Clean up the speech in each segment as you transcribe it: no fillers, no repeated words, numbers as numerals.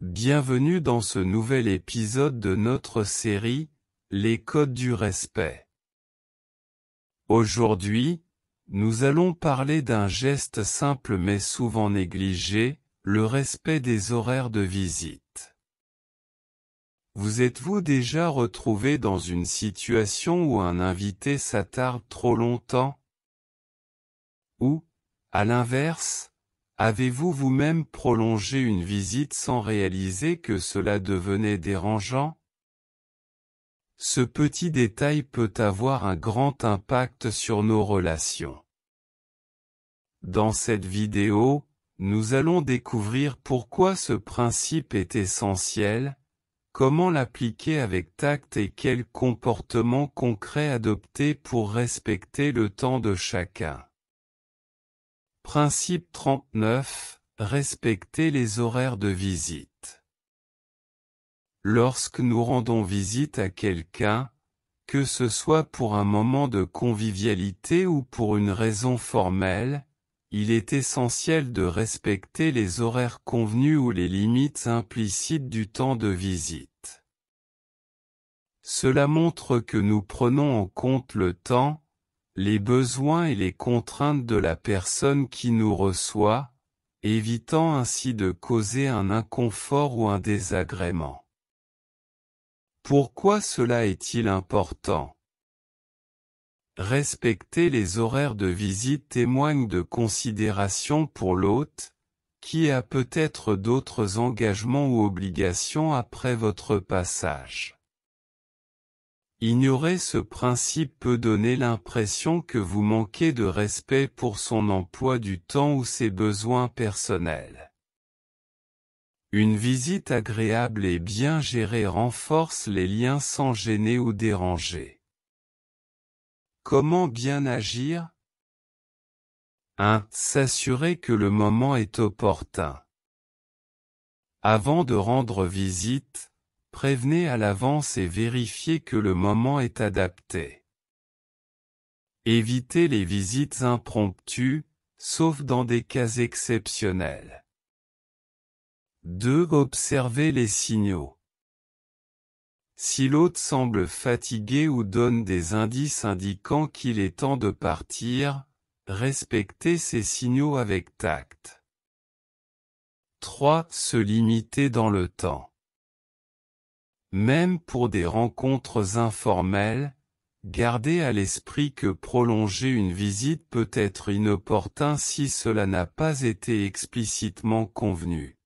Bienvenue dans ce nouvel épisode de notre série, Les codes du respect. Aujourd'hui, nous allons parler d'un geste simple mais souvent négligé, le respect des horaires de visite. Vous êtes-vous déjà retrouvé dans une situation où un invité s'attarde trop longtemps? Ou, à l'inverse, avez-vous vous-même prolongé une visite sans réaliser que cela devenait dérangeant? Ce petit détail peut avoir un grand impact sur nos relations. Dans cette vidéo, nous allons découvrir pourquoi ce principe est essentiel, comment l'appliquer avec tact et quels comportements concrets adopter pour respecter le temps de chacun. Principe 39. Respecter les horaires de visite. Lorsque nous rendons visite à quelqu'un, que ce soit pour un moment de convivialité ou pour une raison formelle, il est essentiel de respecter les horaires convenus ou les limites implicites du temps de visite. Cela montre que nous prenons en compte le temps, les besoins et les contraintes de la personne qui nous reçoit, évitant ainsi de causer un inconfort ou un désagrément. Pourquoi cela est-il important? Respecter les horaires de visite témoigne de considération pour l'hôte, qui a peut-être d'autres engagements ou obligations après votre passage. Ignorer ce principe peut donner l'impression que vous manquez de respect pour son emploi du temps ou ses besoins personnels. Une visite agréable et bien gérée renforce les liens sans gêner ou déranger. Comment bien agir? 1. S'assurer que le moment est opportun. Avant de rendre visite, prévenez à l'avance et vérifiez que le moment est adapté. Évitez les visites impromptues, sauf dans des cas exceptionnels. 2. Observez les signaux. Si l'hôte semble fatigué ou donne des indices indiquant qu'il est temps de partir, respectez ces signaux avec tact. 3. Se limiter dans le temps. Même pour des rencontres informelles, gardez à l'esprit que prolonger une visite peut être inopportun si cela n'a pas été explicitement convenu.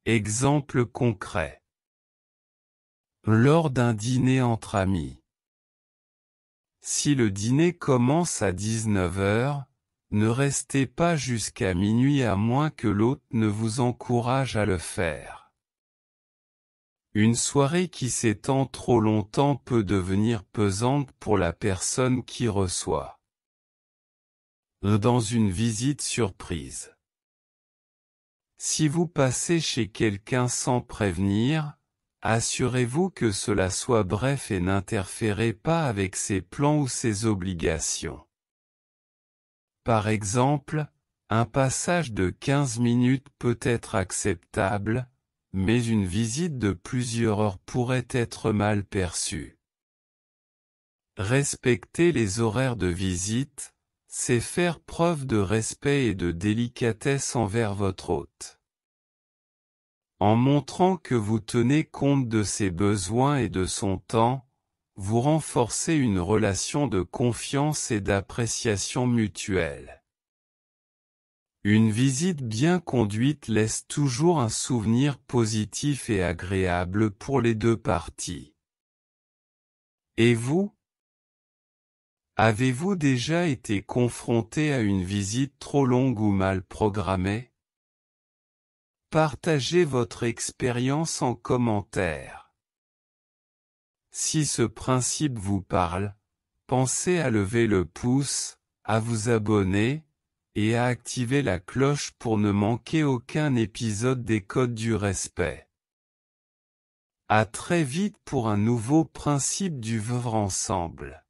Exemple concret. Lors d'un dîner entre amis. Si le dîner commence à 19 h, ne restez pas jusqu'à minuit à moins que l'hôte ne vous encourage à le faire. Une soirée qui s'étend trop longtemps peut devenir pesante pour la personne qui reçoit. Dans une visite surprise. Si vous passez chez quelqu'un sans prévenir, assurez-vous que cela soit bref et n'interférez pas avec ses plans ou ses obligations. Par exemple, un passage de 15 minutes peut être acceptable, mais une visite de plusieurs heures pourrait être mal perçue. Respecter les horaires de visite, c'est faire preuve de respect et de délicatesse envers votre hôte. En montrant que vous tenez compte de ses besoins et de son temps, vous renforcez une relation de confiance et d'appréciation mutuelle. Une visite bien conduite laisse toujours un souvenir positif et agréable pour les deux parties. Et vous? Avez-vous déjà été confronté à une visite trop longue ou mal programmée? Partagez votre expérience en commentaire. Si ce principe vous parle, pensez à lever le pouce, à vous abonner, et à activer la cloche pour ne manquer aucun épisode des codes du respect. À très vite pour un nouveau principe du vivre ensemble.